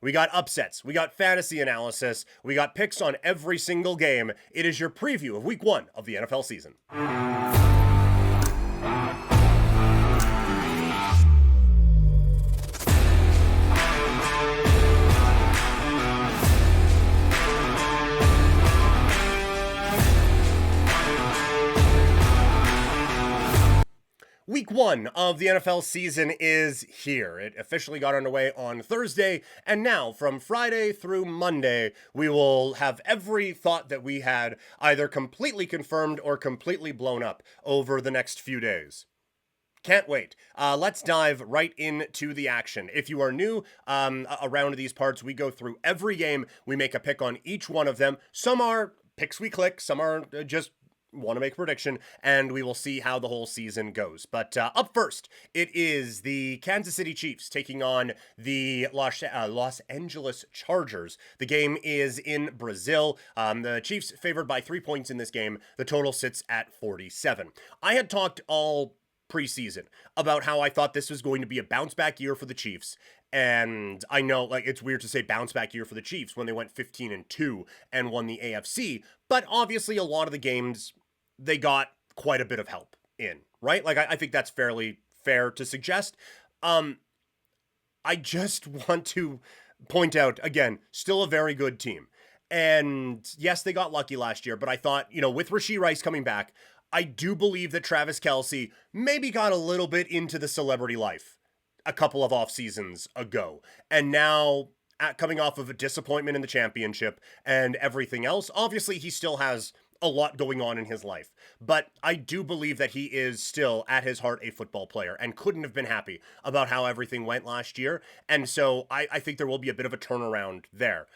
We got upsets. We got fantasy analysis. We got picks on every single game. It is your preview of week 1 of the NFL season. Week 1 of the NFL season is here. It officially got underway on Thursday, and now from Friday through Monday, we will have every thought that we had either completely confirmed or completely blown up over the next few days. Can't wait. Let's dive right into the action. If you are new around these parts, we go through every game. We make a pick on each one of them. Some are picks we click, some are just want to make a prediction, and we will see how the whole season goes. But up first, it is the Kansas City Chiefs taking on the Los Angeles Chargers. The game is in Brazil. The Chiefs favored by 3 points in this game. The total sits at 47. I had talked all preseason about how I thought this was going to be a bounce back year for the Chiefs. And I know, like, it's weird to say bounce back year for the Chiefs when they went 15-2 and won the AFC, but obviously a lot of the games they got quite a bit of help in, right? Like, I think that's fairly fair to suggest. I just want to point out, again, still a very good team. And yes, they got lucky last year, but I thought, with Rashee Rice coming back, I do believe that Travis Kelce maybe got a little bit into the celebrity life a couple of off seasons ago. And now, coming off of a disappointment in the championship and everything else, obviously he still has a lot going on in his life. But I do believe that he is still, at his heart, a football player and couldn't have been happy about how everything went last year. And so I think there will be a bit of a turnaround there.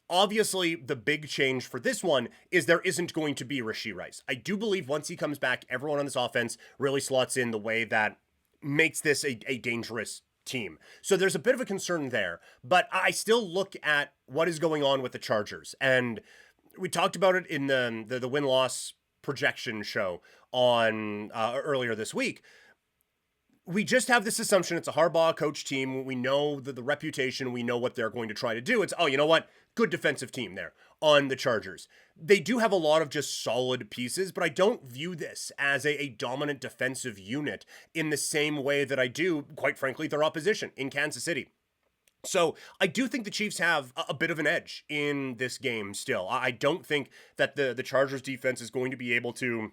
Obviously, the big change for this one is there isn't going to be Rashee Rice. I do believe once he comes back, everyone on this offense really slots in the way that makes this a dangerous team. So there's a bit of a concern there, but I still look at what is going on with the Chargers. And we talked about it in the win-loss projection show on earlier this week. We just have this assumption it's a Harbaugh coach team. We know the reputation. We know what they're going to try to do. It's, you know what? Good defensive team there on the Chargers. They do have a lot of just solid pieces, but I don't view this as a dominant defensive unit in the same way that I do, quite frankly, their opposition in Kansas City. So I do think the Chiefs have a bit of an edge in this game still. I don't think that the Chargers defense is going to be able to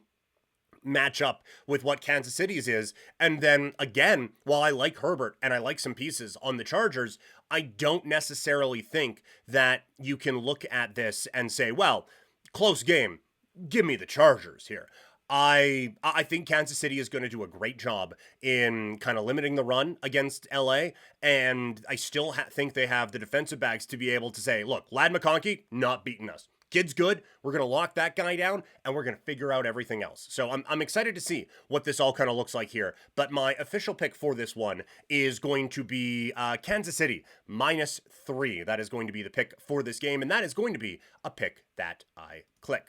match up with what Kansas City's is. And then again, while I like Herbert and I like some pieces on the Chargers, I don't necessarily think that you can look at this and say, well, close game, give me the Chargers here. I think Kansas City is going to do a great job in kind of limiting the run against LA, and I still think they have the defensive backs to be able to say, look, Lad McConkey, not beating us. Kid's good. We're going to lock that guy down, and we're going to figure out everything else. So I'm excited to see what this all kind of looks like here. But my official pick for this one is going to be Kansas City -3. That is going to be the pick for this game, and that is going to be a pick that I click.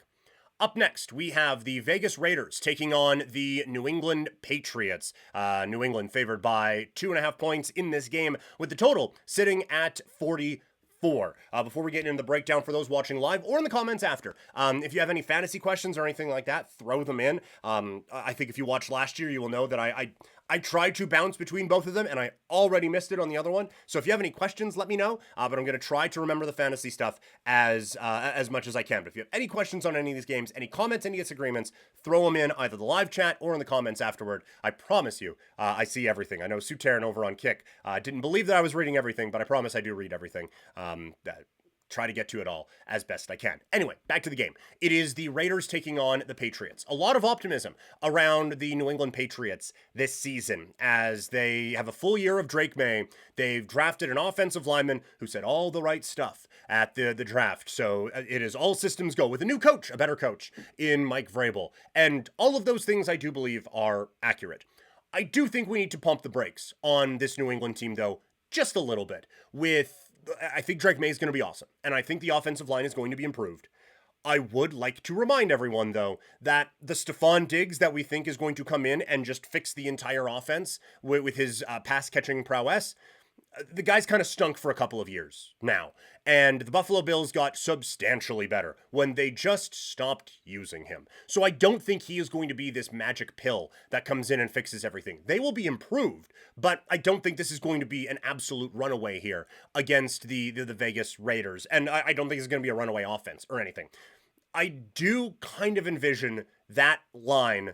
Up next, we have the Vegas Raiders taking on the New England Patriots. New England favored by 2.5 points in this game, with the total sitting at 44. Before we get into the breakdown for those watching live or in the comments after, if you have any fantasy questions or anything like that, throw them in. I think if you watched last year, you will know that I tried to bounce between both of them, and I already missed it on the other one. So if you have any questions, let me know. But I'm going to try to remember the fantasy stuff as much as I can. But if you have any questions on any of these games, any comments, any disagreements, throw them in either the live chat or in the comments afterward. I promise you, I see everything. I know Sue Taryn over on Kick didn't believe that I was reading everything, but I promise I do read everything. Try to get to it all as best I can. Anyway, back to the game. It is the Raiders taking on the Patriots. A lot of optimism around the New England Patriots this season as they have a full year of Drake May. They've drafted an offensive lineman who said all the right stuff at the draft. So it is all systems go with a new coach, a better coach in Mike Vrabel. And all of those things I do believe are accurate. I do think we need to pump the brakes on this New England team, though, just a little bit. I think Drake May is going to be awesome, and I think the offensive line is going to be improved. I would like to remind everyone, though, that the Stephon Diggs that we think is going to come in and just fix the entire offense with his pass-catching prowess, the guy's kind of stunk for a couple of years now. And the Buffalo Bills got substantially better when they just stopped using him. So I don't think he is going to be this magic pill that comes in and fixes everything. They will be improved, but I don't think this is going to be an absolute runaway here against the Vegas Raiders. And I don't think it's going to be a runaway offense or anything. I do kind of envision that line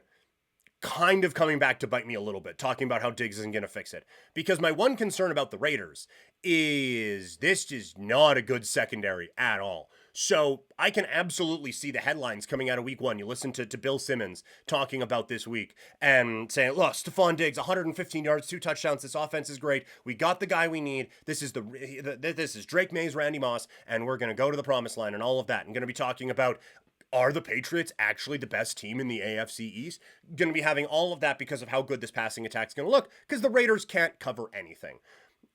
kind of coming back to bite me a little bit, talking about how Diggs isn't going to fix it. Because my one concern about the Raiders is this is not a good secondary at all. So I can absolutely see the headlines coming out of week one. You listen to Bill Simmons talking about this week and saying, look, Stephon Diggs, 115 yards, 2 touchdowns. This offense is great. We got the guy we need. This is Drake Mays, Randy Moss, and we're going to go to the promised land and all of that. And going to be talking about, are the Patriots actually the best team in the AFC East? Going to be having all of that because of how good this passing attack is going to look, because the Raiders can't cover anything.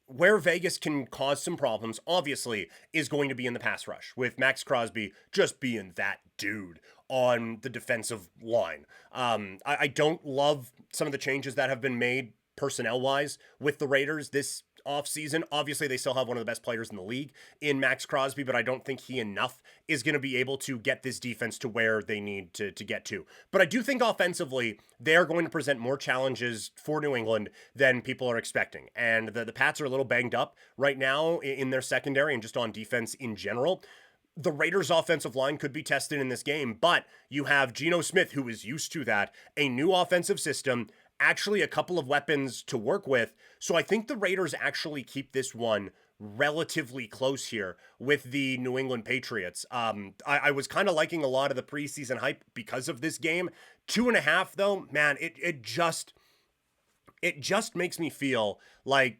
Where Vegas can cause some problems, obviously, is going to be in the pass rush, with Max Crosby just being that dude on the defensive line. I don't love some of the changes that have been made personnel-wise with the Raiders this offseason. Obviously, they still have one of the best players in the league in Max Crosby, but I don't think he enough is going to be able to get this defense to where they need to get to. But I do think offensively, they're going to present more challenges for New England than people are expecting. And the Pats are a little banged up right now in their secondary and just on defense in general. The Raiders' offensive line could be tested in this game, but you have Geno Smith, who is used to that, a new offensive system, actually a couple of weapons to work with. So I think the Raiders actually keep this one relatively close here with the New England Patriots. I was kind of liking a lot of the preseason hype because of this game. 2.5 though, man, it just makes me feel like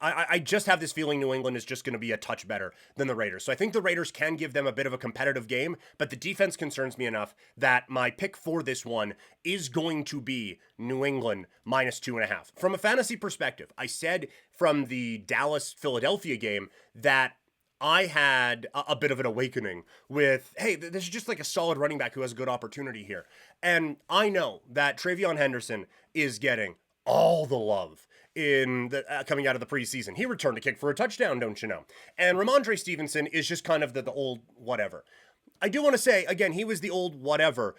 I just have this feeling New England is just going to be a touch better than the Raiders. So I think the Raiders can give them a bit of a competitive game, but the defense concerns me enough that my pick for this one is going to be New England minus 2.5. From a fantasy perspective, I said from the Dallas-Philadelphia game that I had a bit of an awakening with, hey, this is just like a solid running back who has a good opportunity here. And I know that Travion Henderson is getting all the love in the coming out of the preseason. He returned a kick for a touchdown, don't you know? And Ramondre Stevenson is just kind of the old whatever. I do want to say, again, he was the old whatever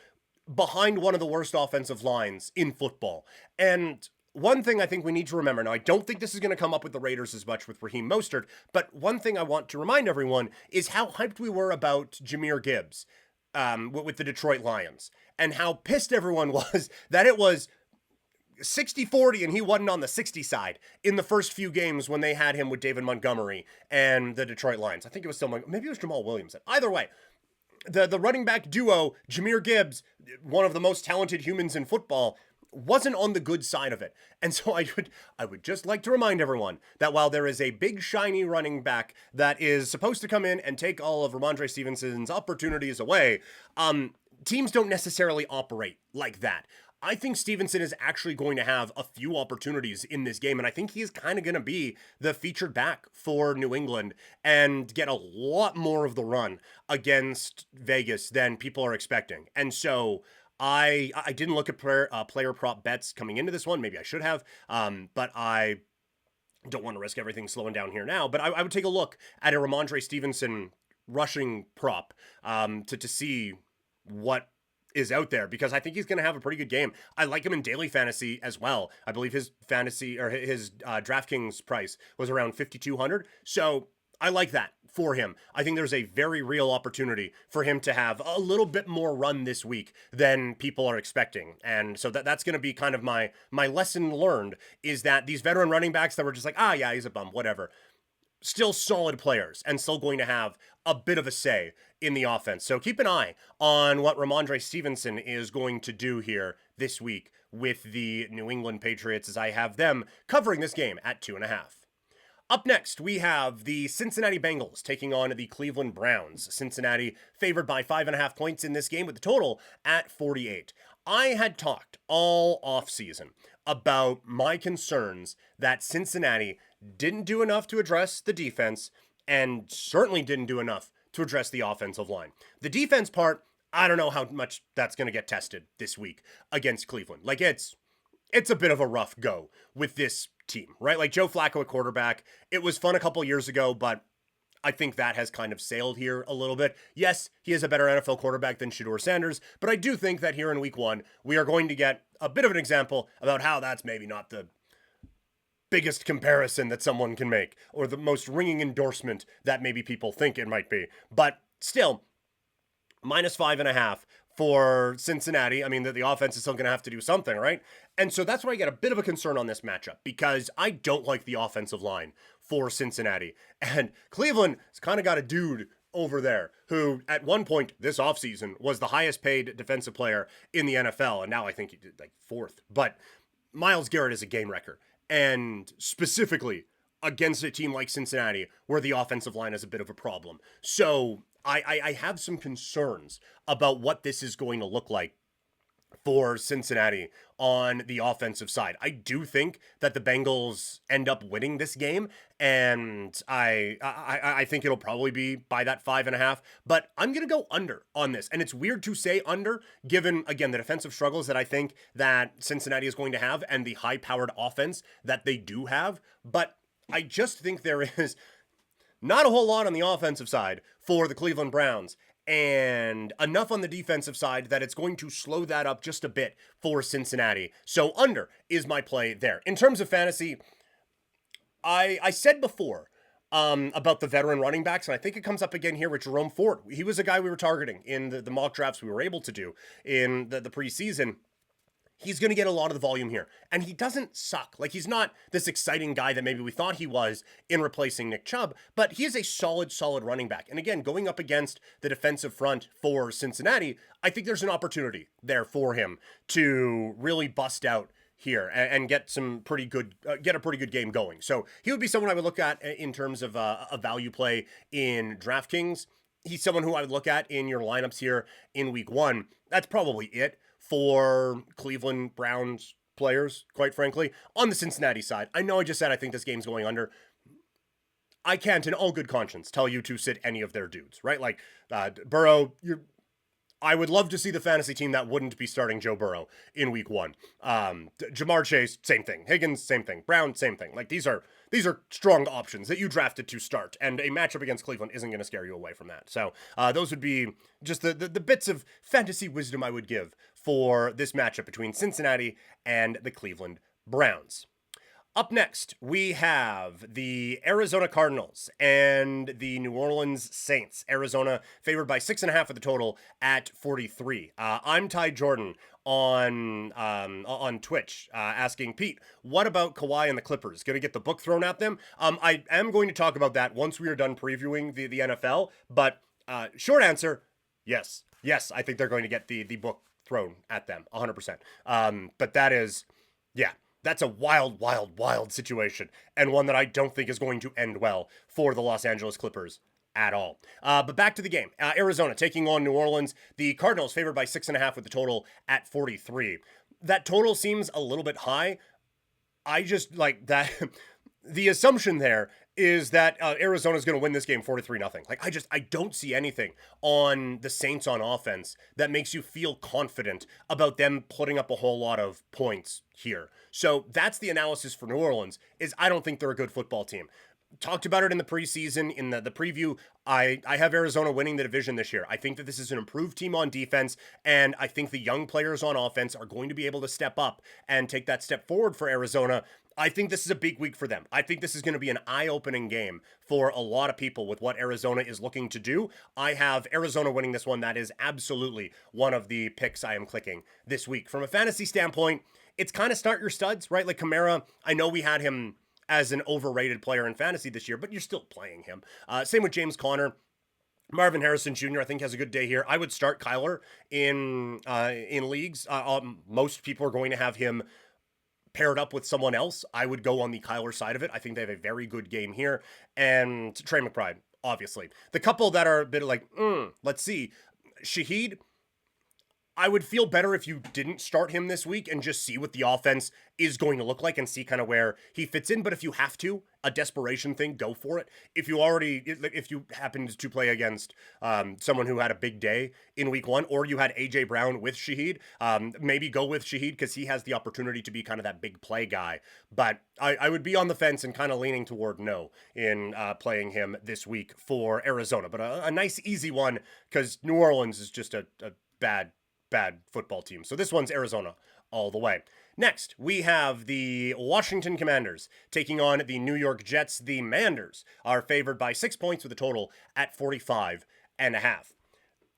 behind one of the worst offensive lines in football. And one thing I think we need to remember, now I don't think this is going to come up with the Raiders as much with Raheem Mostert, but one thing I want to remind everyone is how hyped we were about Jahmyr Gibbs with the Detroit Lions, and how pissed everyone was that it was 60-40 and he wasn't on the 60 side in the first few games when they had him with David Montgomery and the Detroit Lions. I think it was still, maybe it was Jamal Williams. Either way, the running back duo, Jahmyr Gibbs, one of the most talented humans in football, wasn't on the good side of it. And so I would just like to remind everyone that while there is a big shiny running back that is supposed to come in and take all of Ramondre Stevenson's opportunities away, teams don't necessarily operate like that. I think Stevenson is actually going to have a few opportunities in this game, and I think he's kind of going to be the featured back for New England and get a lot more of the run against Vegas than people are expecting. And so I didn't look at player prop bets coming into this one. Maybe I should have, but I don't want to risk everything slowing down here now. But I would take a look at a Ramondre Stevenson rushing prop to see what is out there, because I think he's going to have a pretty good game. I like him in daily fantasy as well. I believe his fantasy or his DraftKings price was around 5,200. So I like that for him. I think there's a very real opportunity for him to have a little bit more run this week than people are expecting. And so that's going to be kind of my lesson learned, is that these veteran running backs that were just like, yeah, he's a bum, whatever, still solid players and still going to have a bit of a say in the offense. So keep an eye on what Ramondre Stevenson is going to do here this week with the New England Patriots, as I have them covering this game at 2.5. Up next, we have the Cincinnati Bengals taking on the Cleveland Browns. Cincinnati favored by 5.5 points in this game with the total at 48. I had talked all offseason about my concerns that Cincinnati didn't do enough to address the defense and certainly didn't do enough to address the offensive line. The defense part, I don't know how much that's going to get tested this week against Cleveland. Like, it's it's a bit of a rough go with this team, right? Like Joe Flacco at quarterback, it was fun a couple years ago, but I think that has kind of sailed here a little bit. Yes, he is a better NFL quarterback than Shedeur Sanders, but I do think that here in week 1, we are going to get a bit of an example about how that's maybe not the biggest comparison that someone can make, or the most ringing endorsement that maybe people think it might be. But still, -5.5 for Cincinnati. I mean, the offense is still going to have to do something, right? And so that's why I get a bit of a concern on this matchup, because I don't like the offensive line for Cincinnati. And Cleveland has kind of got a dude over there who at one point this offseason was the highest paid defensive player in the NFL. And now I think he did like 4th. But Myles Garrett is a game wrecker. And specifically against a team like Cincinnati, where the offensive line is a bit of a problem. So I have some concerns about what this is going to look like for Cincinnati on the offensive side. I do think that the Bengals end up winning this game, and I think it'll probably be by that 5.5, but I'm going to go under on this. And it's weird to say under, given, again, the defensive struggles that I think that Cincinnati is going to have and the high-powered offense that they do have, but I just think there is not a whole lot on the offensive side for the Cleveland Browns, and enough on the defensive side that it's going to slow that up just a bit for Cincinnati. So under is my play there. In terms of fantasy, I said before about the veteran running backs, and I think it comes up again here with Jerome Ford. He was a guy we were targeting in the mock drafts we were able to do in the preseason. He's going to get a lot of the volume here. And he doesn't suck. Like, he's not this exciting guy that maybe we thought he was in replacing Nick Chubb, but he is a solid running back. And again, going up against the defensive front for Cincinnati, I think there's an opportunity there for him to really bust out here and get some pretty good, get a pretty good game going. So he would be someone I would look at in terms of a value play in DraftKings. He's someone who I would look at in your lineups here in week 1. That's probably it for Cleveland Browns players, quite frankly. On the Cincinnati side, I know I just said I think this game's going under. I can't in all good conscience tell you to sit any of their dudes, right? Like, Burrow, I would love to see the fantasy team that wouldn't be starting Joe Burrow in week 1. Jamar Chase, same thing. Higgins, same thing. Brown, same thing. Like, these are strong options that you drafted to start, and a matchup against Cleveland isn't going to scare you away from that. So those would be just the bits of fantasy wisdom I would give for this matchup between Cincinnati and the Cleveland Browns. Up next, we have the Arizona Cardinals and the New Orleans Saints. Arizona favored by 6.5 of the total at 43. I'm Ty Jordan on Twitch asking, Pete, what about Kawhi and the Clippers? Going to get the book thrown at them? I am going to talk about that once we are done previewing the NFL, but short answer, yes. Yes, I think they're going to get the book thrown at them, 100%. But that is, yeah. That's a wild situation, and one that I don't think is going to end well for the Los Angeles Clippers at all. But back to the game. Arizona taking on New Orleans. The Cardinals favored by 6.5 with the total at 43. That total seems a little bit high. I just like that. The assumption there is that Arizona is going to win this game 43-0. Like, I don't see anything on the Saints on offense that makes you feel confident about them putting up a whole lot of points here. So that's the analysis for New Orleans, is I don't think they're a good football team. Talked about it in the preseason, in the preview. I have Arizona winning the division this year. I think that this is an improved team on defense, and I think the young players on offense are going to be able to step up and take that step forward for Arizona. I think this is a big week for them. I think this is going to be an eye-opening game for a lot of people with what Arizona is looking to do. I have Arizona winning this one. That is absolutely one of the picks I am clicking this week. From a fantasy standpoint, it's kind of start your studs, right? Like Kamara, I know we had him as an overrated player in fantasy this year, but you're still playing him. Same with James Conner. Marvin Harrison Jr., I think, has a good day here. I would start Kyler in leagues. Most people are going to have him paired up with someone else. I would go on the Kyler side of it. I think they have a very good game here. And Trey McBride, obviously. The couple that are a bit like, let's see. Shaheed, I would feel better if you didn't start him this week and just see what the offense is going to look like and see kind of where he fits in. But if you have to, a desperation thing, go for it. If you happened to play against someone who had a big day in week one, or you had AJ Brown with Shaheed, maybe go with Shaheed because he has the opportunity to be kind of that big play guy. But I would be on the fence and kind of leaning toward no in playing him this week for Arizona. But a nice easy one because New Orleans is just a bad football team. So this one's Arizona all the way. Next, we have the Washington Commanders taking on the New York Jets. The Manders are favored by 6 points with a total at 45.5.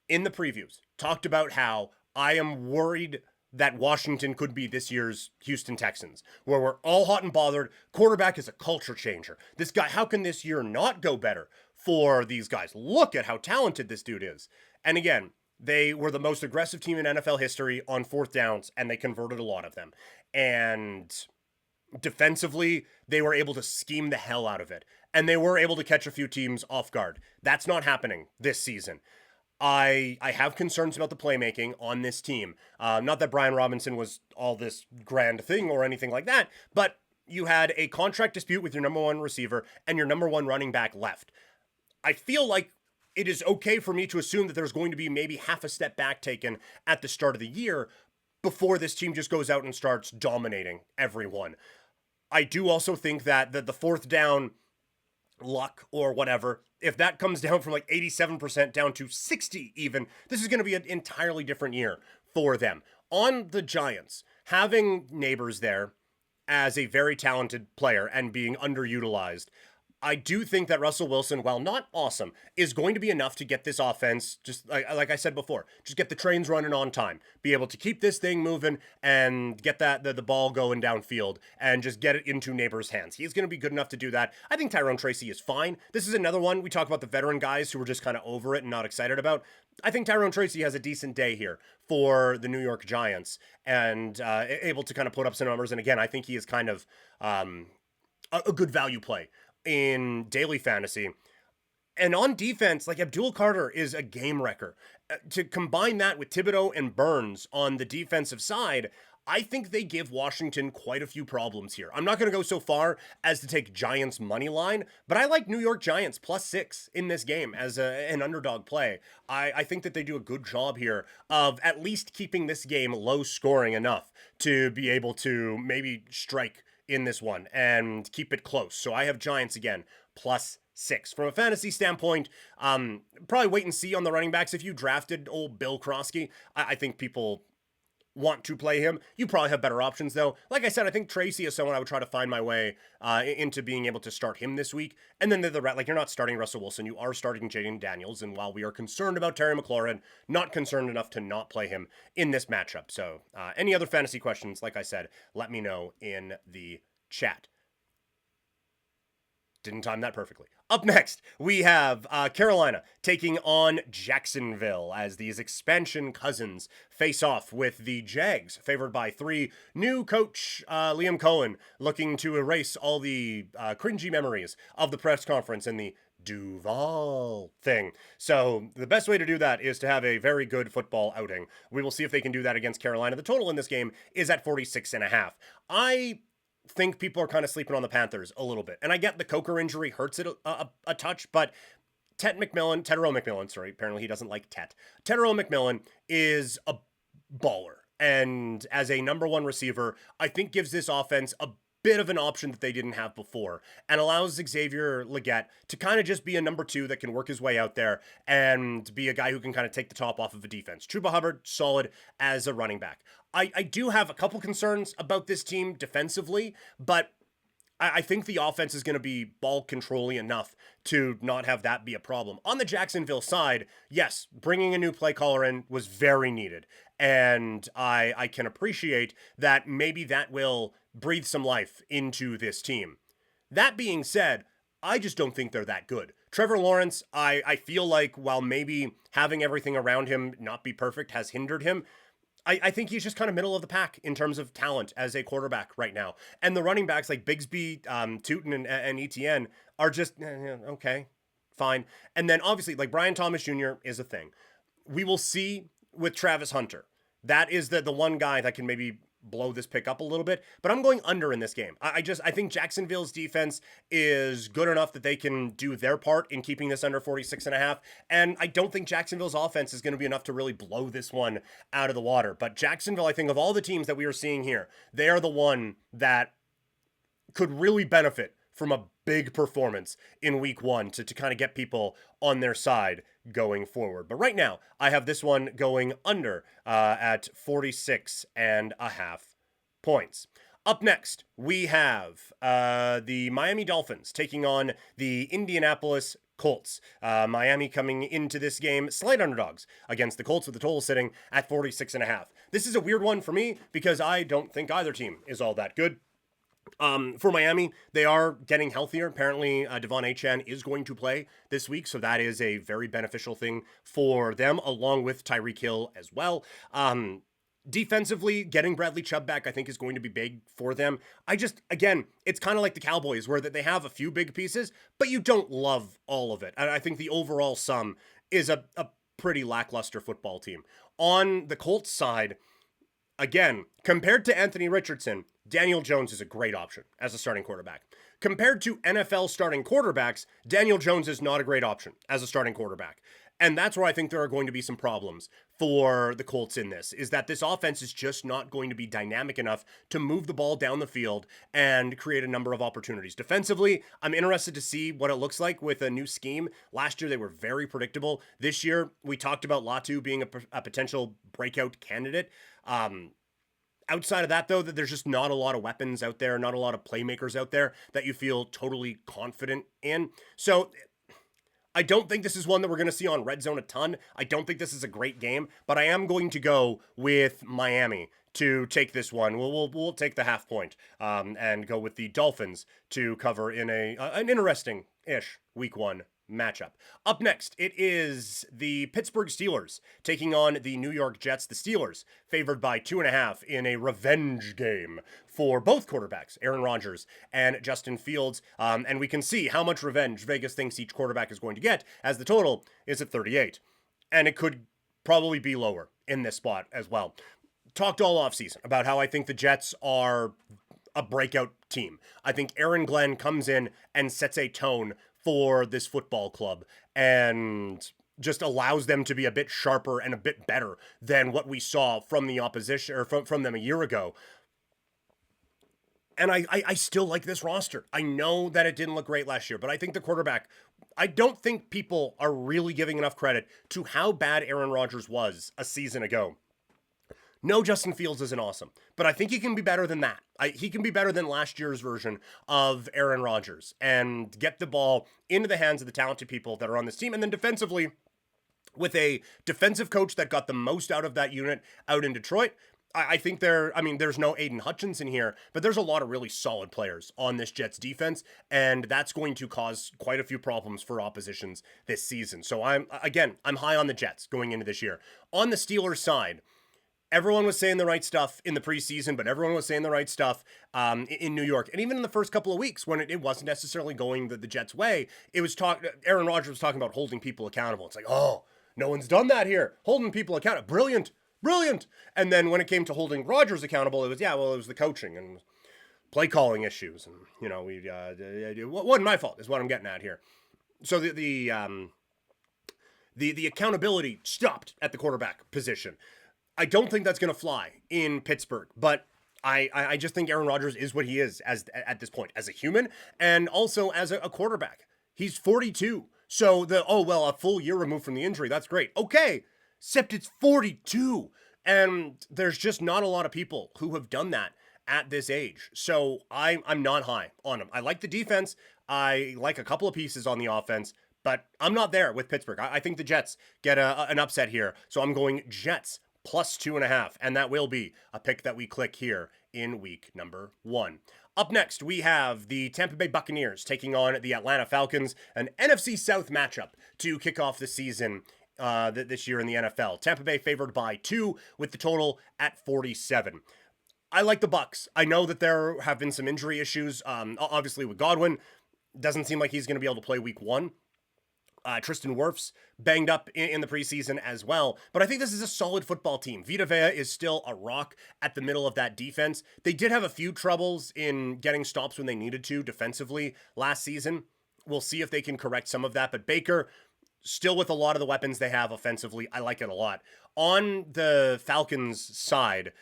In the previews, talked about how I am worried that Washington could be this year's Houston Texans, where we're all hot and bothered. Quarterback is a culture changer. This guy, how can this year not go better for these guys? Look at how talented this dude is. And again, they were the most aggressive team in NFL history on fourth downs, and they converted a lot of them. And defensively, they were able to scheme the hell out of it. And they were able to catch a few teams off guard. That's not happening this season. I have concerns about the playmaking on this team. Not that Brian Robinson was all this grand thing or anything like that, but you had a contract dispute with your number one receiver and your number one running back left. I feel like it is okay for me to assume that there's going to be maybe half a step back taken at the start of the year before this team just goes out and starts dominating everyone. I do also think that the fourth down luck or whatever, if that comes down from like 87% down to 60 even, this is going to be an entirely different year for them. On the Giants, having Neighbors there as a very talented player and being underutilized, I do think that Russell Wilson, while not awesome, is going to be enough to get this offense, just like I said before, just get the trains running on time, be able to keep this thing moving and get the ball going downfield and just get it into Neighbors' hands. He's going to be good enough to do that. I think Tyrone Tracy is fine. This is another one. We talk about the veteran guys who were just kind of over it and not excited about. I think Tyrone Tracy has a decent day here for the New York Giants and able to kind of put up some numbers. And again, I think he is kind of a good value play in daily fantasy. And on defense, like Abdul Carter is a game wrecker. To combine that with Thibodeau and Burns on the defensive side, I think they give Washington quite a few problems here. I'm not going to go so far as to take Giants money line, but I like New York Giants +6 in this game as an underdog play. I think that they do a good job here of at least keeping this game low scoring enough to be able to maybe strike in this one and keep it close. So I have Giants again +6. From a fantasy standpoint, probably wait and see on the running backs. If you drafted old Bill Krosky, I think people want to play him. You probably have better options though. Like I said, I think Tracy is someone I would try to find my way into being able to start him this week. And then like you're not starting Russell Wilson, you are starting Jaden Daniels. And while we are concerned about Terry McLaurin, not concerned enough to not play him in this matchup. So any other fantasy questions, like I said, let me know in the chat. Didn't time that perfectly. Up next, we have Carolina taking on Jacksonville as these expansion cousins face off with the Jags, favored by 3. New coach Liam Cohen looking to erase all the cringy memories of the press conference and the Duval thing. So the best way to do that is to have a very good football outing. We will see if they can do that against Carolina. The total in this game is at 46.5. I think people are kind of sleeping on the Panthers a little bit. And I get the Coker injury hurts it a touch, but Tetairoa McMillan, apparently he doesn't like Tet. Tetairoa McMillan is a baller. And as a number one receiver, I think gives this offense a bit of an option that they didn't have before and allows Xavier Legette to kind of just be a number 2 that can work his way out there and be a guy who can kind of take the top off of a defense. Chuba Hubbard, solid as a running back. I do have a couple concerns about this team defensively, but I think the offense is going to be ball controlling enough to not have that be a problem. On the Jacksonville side, yes, bringing a new play caller in was very needed. And I can appreciate that maybe that will breathe some life into this team. That being said, I just don't think they're that good. Trevor Lawrence, I feel like while maybe having everything around him not be perfect has hindered him, I think he's just kind of middle of the pack in terms of talent as a quarterback right now. And the running backs like Bigsby, Tootin, and Etienne are just, okay, fine. And then obviously like Brian Thomas Jr. is a thing. We will see with Travis Hunter. That is the one guy that can maybe blow this pick up a little bit, but I'm going under in this game. I think Jacksonville's defense is good enough that they can do their part in keeping this under 46.5, and I don't think Jacksonville's offense is going to be enough to really blow this one out of the water. But Jacksonville, I think of all the teams that we are seeing here, they are the one that could really benefit from a big performance in week one to kind of get people on their side going forward. But right now, I have this one going under at 46.5 points. Up next, we have the Miami Dolphins taking on the Indianapolis Colts. Miami coming into this game slight underdogs against the Colts with the total sitting at 46.5. This is a weird one for me because I don't think either team is all that good. For Miami, they are getting healthier. Apparently, Devon Achane is going to play this week, so that is a very beneficial thing for them, along with Tyreek Hill as well. Defensively, getting Bradley Chubb back, I think, is going to be big for them. Again, it's kind of like the Cowboys, where they have a few big pieces, but you don't love all of it. And I think the overall sum is a pretty lackluster football team. On the Colts side, again, compared to Anthony Richardson, Daniel Jones is a great option as a starting quarterback. Compared to NFL starting quarterbacks, Daniel Jones is not a great option as a starting quarterback. And that's where I think there are going to be some problems for the Colts in this, is that this offense is just not going to be dynamic enough to move the ball down the field and create a number of opportunities. Defensively, I'm interested to see what it looks like with a new scheme. Last year, they were very predictable. This year, we talked about Latu being a potential breakout candidate. Outside of that, though, that there's just not a lot of weapons out there, not a lot of playmakers out there that you feel totally confident in. So I don't think this is one that we're going to see on Red Zone a ton. I don't think this is a great game, but I am going to go with Miami to take this one. We'll take the half point and go with the Dolphins to cover in an interesting-ish week one matchup. Up next, it is the Pittsburgh Steelers taking on the New York Jets. The Steelers favored by 2.5 in a revenge game for both quarterbacks, Aaron Rodgers and Justin Fields. And we can see how much revenge Vegas thinks each quarterback is going to get, as the total is at 38. And it could probably be lower in this spot as well. Talked all offseason about how I think the Jets are a breakout team. I think Aaron Glenn comes in and sets a tone for this football club and just allows them to be a bit sharper and a bit better than what we saw from the opposition or from them a year ago. And I still like this roster. I know that it didn't look great last year, but I think the quarterback, I don't think people are really giving enough credit to how bad Aaron Rodgers was a season ago. No, Justin Fields isn't awesome, but I think he can be better than that. He can be better than last year's version of Aaron Rodgers and get the ball into the hands of the talented people that are on this team. And then defensively, with a defensive coach that got the most out of that unit out in Detroit, I think there's no Aiden Hutchinson here, but there's a lot of really solid players on this Jets defense, and that's going to cause quite a few problems for oppositions this season. So I'm high on the Jets going into this year. On the Steelers side, everyone was saying the right stuff in the preseason, but everyone was saying the right stuff in New York. And even in the first couple of weeks when it wasn't necessarily going the Jets' way, Aaron Rodgers was talking about holding people accountable. It's like, oh, no one's done that here. Holding people accountable. Brilliant. And then when it came to holding Rodgers accountable, it was the coaching and play calling issues. And, it wasn't my fault is what I'm getting at here. So the accountability stopped at the quarterback position. I don't think that's going to fly in Pittsburgh, but I just think Aaron Rodgers is what he is at this point, as a human and also as a quarterback. He's 42. So a full year removed from the injury. That's great. Okay, except it's 42. And there's just not a lot of people who have done that at this age. So I'm not high on him. I like the defense. I like a couple of pieces on the offense, but I'm not there with Pittsburgh. I think the Jets get an upset here. So I'm going Jets plus 2.5, and that will be a pick that we click here in week number 1. Up next, we have the Tampa Bay Buccaneers taking on the Atlanta Falcons, an NFC South matchup to kick off the season this year in the NFL. Tampa Bay favored by 2 with the total at 47. I like the Bucs. I know that there have been some injury issues, obviously with Godwin. Doesn't seem like he's going to be able to play week 1. Tristan Wirfs banged up in the preseason as well. But I think this is a solid football team. Vita Vea is still a rock at the middle of that defense. They did have a few troubles in getting stops when they needed to defensively last season. We'll see if they can correct some of that. But Baker, still with a lot of the weapons they have offensively, I like it a lot. On the Falcons side,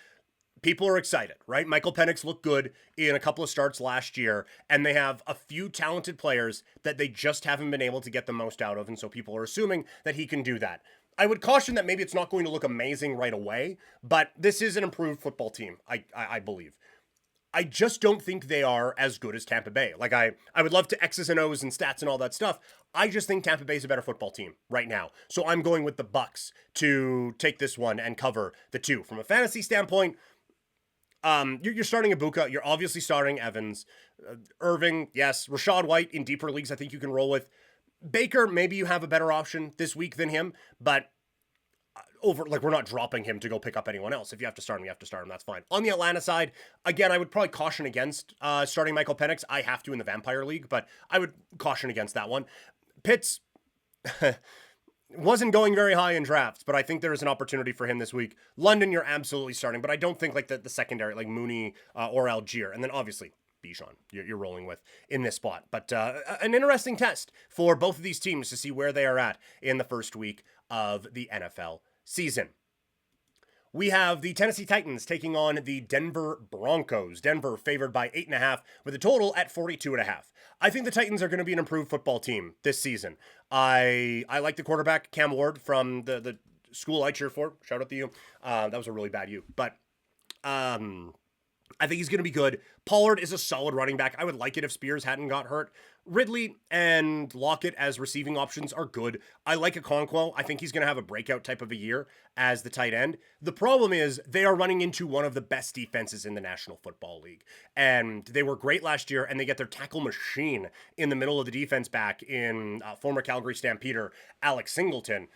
people are excited, right? Michael Penix looked good in a couple of starts last year, and they have a few talented players that they just haven't been able to get the most out of, and so people are assuming that he can do that. I would caution that maybe it's not going to look amazing right away, but this is an improved football team, I believe. I just don't think they are as good as Tampa Bay. Like, I would love to X's and O's and stats and all that stuff. I just think Tampa Bay is a better football team right now. So I'm going with the Bucs to take this one and cover the 2. From a fantasy standpoint, you're starting Ibuka. You're obviously starting Evans. Irving, yes. Rachaad White in deeper leagues, I think you can roll with. Baker, maybe you have a better option this week than him, but we're not dropping him to go pick up anyone else. If you have to start him, you have to start him. That's fine. On the Atlanta side, again, I would probably caution against starting Michael Penix. I have to in the Vampire League, but I would caution against that one. Pitts wasn't going very high in drafts, but I think there is an opportunity for him this week. London, you're absolutely starting, but I don't think like the secondary, like Mooney or Algier. And then obviously Bijan, you're rolling with in this spot. But an interesting test for both of these teams to see where they are at in the first week of the NFL season. We have the Tennessee Titans taking on the Denver Broncos. Denver favored by 8.5 with a total at 42.5. I think the Titans are going to be an improved football team this season. I like the quarterback, Cam Ward, from the school I cheer for. Shout out to you. That was a really bad you. But I think he's going to be good. Pollard is a solid running back. I would like it if Spears hadn't got hurt. Ridley and Lockett as receiving options are good. I like Okonkwo. I think he's going to have a breakout type of a year as the tight end. The problem is they are running into one of the best defenses in the National Football League. And they were great last year, and they get their tackle machine in the middle of the defense back in former Calgary Stampeder, Alex Singleton.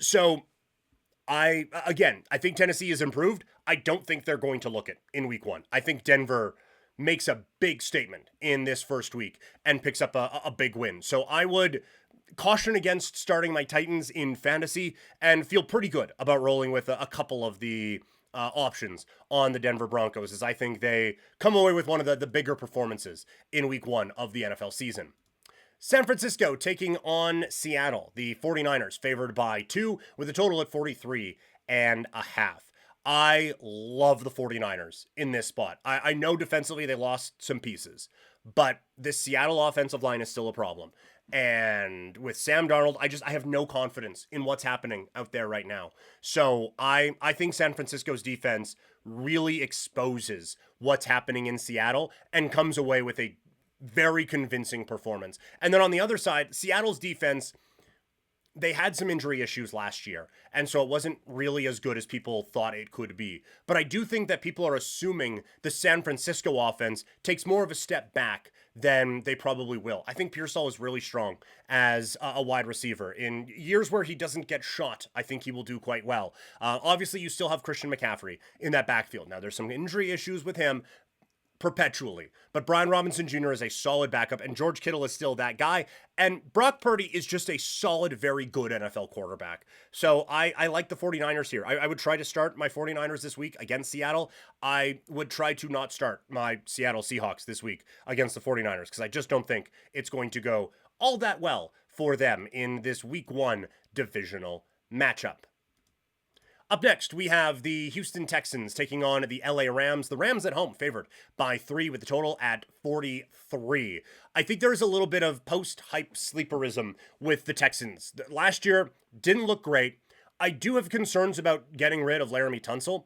So I think Tennessee is improved. I don't think they're going to look it in week 1. I think Denver makes a big statement in this first week and picks up a big win. So I would caution against starting my Titans in fantasy and feel pretty good about rolling with a couple of the options on the Denver Broncos, as I think they come away with one of the bigger performances in week 1 of the NFL season. San Francisco taking on Seattle. The 49ers favored by 2 with a total at 43.5. I love the 49ers in this spot. I know defensively they lost some pieces, but this Seattle offensive line is still a problem. And with Sam Darnold, I have no confidence in what's happening out there right now. So I think San Francisco's defense really exposes what's happening in Seattle and comes away with a very convincing performance. And then on the other side, Seattle's defense, they had some injury issues last year, and so it wasn't really as good as people thought it could be. But I do think that people are assuming the San Francisco offense takes more of a step back than they probably will. I think Pearsall is really strong as a wide receiver. In years where he doesn't get shot, I think he will do quite well. Obviously, you still have Christian McCaffrey in that backfield. Now, there's some injury issues with him, perpetually. But Brian Robinson Jr. is a solid backup, and George Kittle is still that guy. And Brock Purdy is just a solid, very good NFL quarterback. So I like the 49ers here. I would try to start my 49ers this week against Seattle. I would try to not start my Seattle Seahawks this week against the 49ers, because I just don't think it's going to go all that well for them in this week 1 divisional matchup. Up next, we have the Houston Texans taking on the LA Rams. The Rams at home favored by 3 with the total at 43. I think there's a little bit of post-hype sleeperism with the Texans. Last year didn't look great. I do have concerns about getting rid of Laramie Tunsil.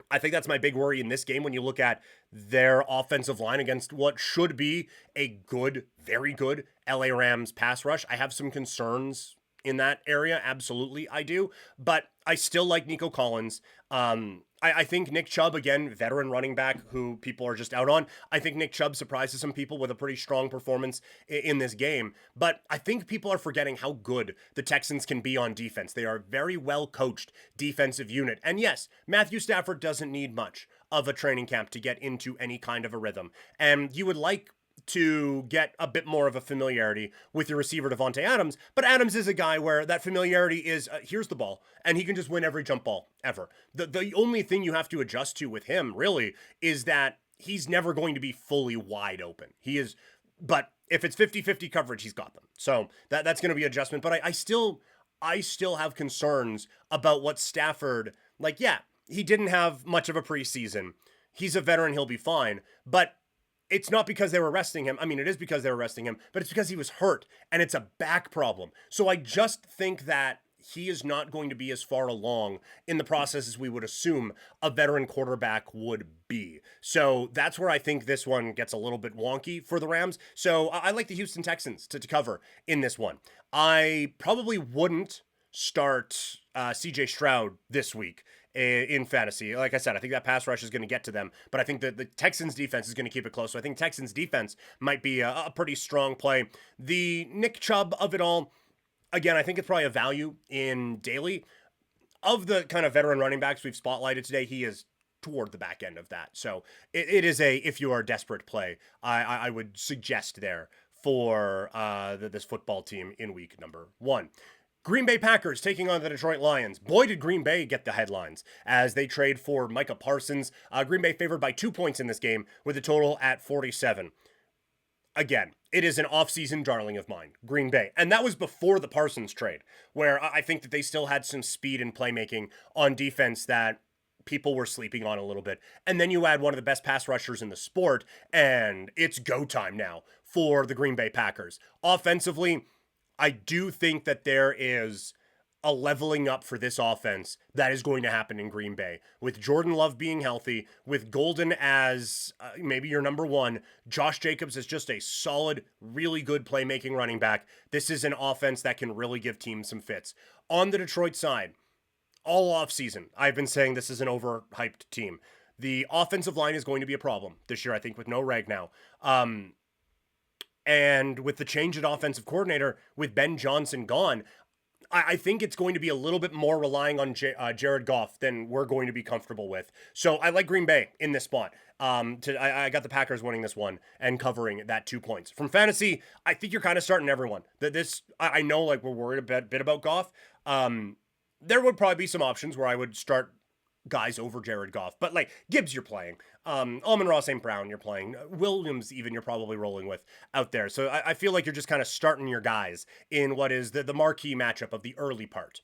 I think that's my big worry in this game when you look at their offensive line against what should be a good, very good LA Rams pass rush. I have some concerns in that area. Absolutely, I do. But I still like Nico Collins. I think Nick Chubb, again, veteran running back who people are just out on. I think Nick Chubb surprises some people with a pretty strong performance in this game. But I think people are forgetting how good the Texans can be on defense. They are a very well coached defensive unit. And yes, Matthew Stafford doesn't need much of a training camp to get into any kind of a rhythm. And you would like to get a bit more of a familiarity with your receiver Devontae Adams, but Adams is a guy where that familiarity is here's the ball, and he can just win every jump ball ever. The only thing you have to adjust to with him really is that he's never going to be fully wide open. He is, but if it's 50-50 coverage, he's got them. So that's going to be adjustment. But I still have concerns about what Stafford, like, yeah, he didn't have much of a preseason. He's a veteran, he'll be fine. But it's not because they were resting him. I mean, it is because they were resting him, but it's because he was hurt, and it's a back problem. So I just think that he is not going to be as far along in the process as we would assume a veteran quarterback would be. So that's where I think this one gets a little bit wonky for the Rams. So I like the Houston Texans to cover in this one. I probably wouldn't start CJ Stroud this week in fantasy. Like I said, I think that pass rush is going to get to them, but I think that the Texans defense is going to keep it close. So I think Texans defense might be a pretty strong play. The Nick Chubb of it all, again, I think it's probably a value in daily. Of the kind of veteran running backs we've spotlighted today, he is toward the back end of that. So it is a, if you are a desperate play, I would suggest there for this football team in week number 1. Green Bay Packers taking on the Detroit Lions. Boy, did Green Bay get the headlines as they trade for Micah Parsons. Green Bay favored by 2 points in this game with a total at 47. Again, it is an offseason darling of mine, Green Bay. And that was before the Parsons trade, where I think that they still had some speed and playmaking on defense that people were sleeping on a little bit. And then you add one of the best pass rushers in the sport, and it's go time now for the Green Bay Packers. Offensively, I do think that there is a leveling up for this offense that is going to happen in Green Bay. With Jordan Love being healthy, with Golden as maybe your number 1, Josh Jacobs is just a solid, really good playmaking running back. This is an offense that can really give teams some fits. On the Detroit side, all offseason, I've been saying this is an overhyped team. The offensive line is going to be a problem this year, I think, with no Ragnow. And with the change at offensive coordinator, with Ben Johnson gone, I think it's going to be a little bit more relying on Jared Goff than we're going to be comfortable with. So I like Green Bay in this spot. I got the Packers winning this one and covering that 2 points. From fantasy, I think you're kind of starting everyone. I know, like, we're worried a bit about Goff. There would probably be some options where I would start guys over Jared Goff, but like Gibbs you're playing, Amon-Ra St. Brown you're playing, Williams even you're probably rolling with out there. So I feel like you're just kind of starting your guys in what is the marquee matchup of the early part.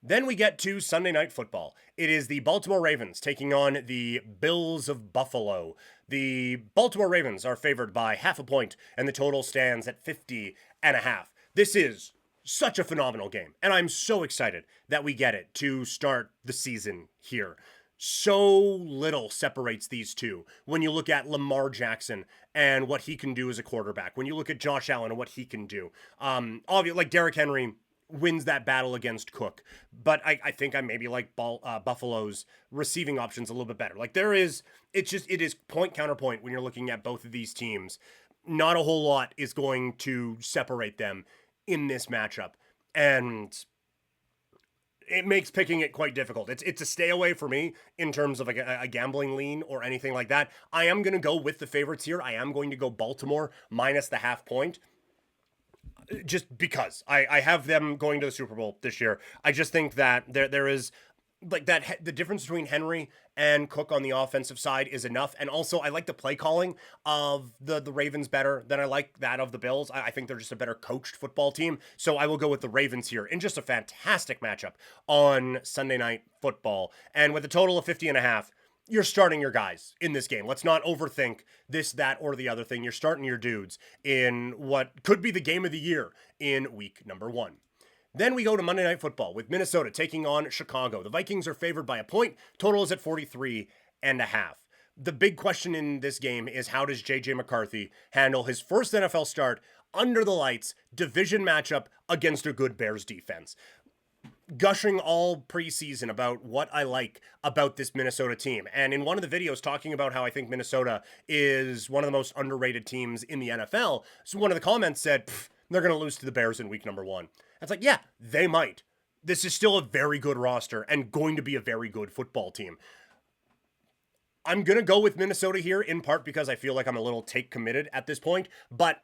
Then we get to Sunday Night Football. It is the Baltimore Ravens taking on the Bills of Buffalo. The Baltimore Ravens are favored by 0.5 point, and the total stands at 50.5. This is such a phenomenal game, and I'm so excited that we get it to start the season here. So little separates these two when you look at Lamar Jackson and what he can do as a quarterback, when you look at Josh Allen and what he can do. Obviously, like Derrick Henry wins that battle against Cook, but I think I maybe like Buffalo's receiving options a little bit better. Like it is point counterpoint when you're looking at both of these teams. Not a whole lot is going to separate them in this matchup, and it makes picking it quite difficult. It's a stay away for me in terms of like a gambling lean or anything like that. I am going to go with the favorites here. I am going to go Baltimore minus the 0.5 point, just because I have them going to the Super Bowl this year. I just think that there is like that the difference between Henry and Cook on the offensive side is enough. And also I like the play calling of the Ravens better than I like that of the Bills. I think they're just a better coached football team. So I will go with the Ravens here in just a fantastic matchup on Sunday Night Football. And with a total of 50.5, you're starting your guys in this game. Let's not overthink this, that, or the other thing. You're starting your dudes in what could be the game of the year in week number 1. Then we go to Monday Night Football with Minnesota taking on Chicago. The Vikings are favored by a point. Total is at 43.5. The big question in this game is, how does J.J. McCarthy handle his first NFL start under the lights, division matchup against a good Bears defense? Gushing all preseason about what I like about this Minnesota team. And in one of the videos talking about how I think Minnesota is one of the most underrated teams in the NFL, so one of the comments said, they're going to lose to the Bears in week number 1. It's like, yeah, they might. This is still a very good roster and going to be a very good football team. I'm going to go with Minnesota here in part because I feel like I'm a little take committed at this point, but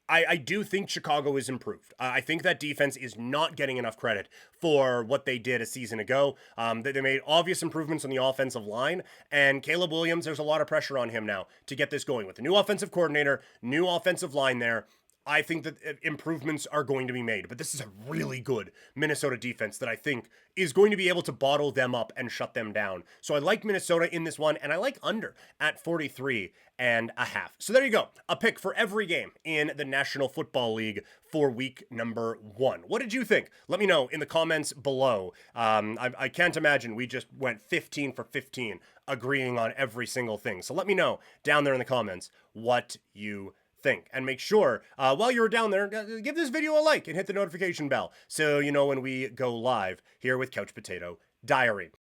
I do think Chicago is improved. I think that defense is not getting enough credit for what they did a season ago. They made obvious improvements on the offensive line, and Caleb Williams, there's a lot of pressure on him now to get this going. With the new offensive coordinator, new offensive line there, I think that improvements are going to be made. But this is a really good Minnesota defense that I think is going to be able to bottle them up and shut them down. So I like Minnesota in this one, and I like under at 43.5. So there you go. A pick for every game in the National Football League for week number 1. What did you think? Let me know in the comments below. I can't imagine we just went 15 for 15 agreeing on every single thing. So let me know down there in the comments what you think. And make sure, while you're down there, give this video a like and hit the notification bell so you know when we go live here with Couch Potato Diary.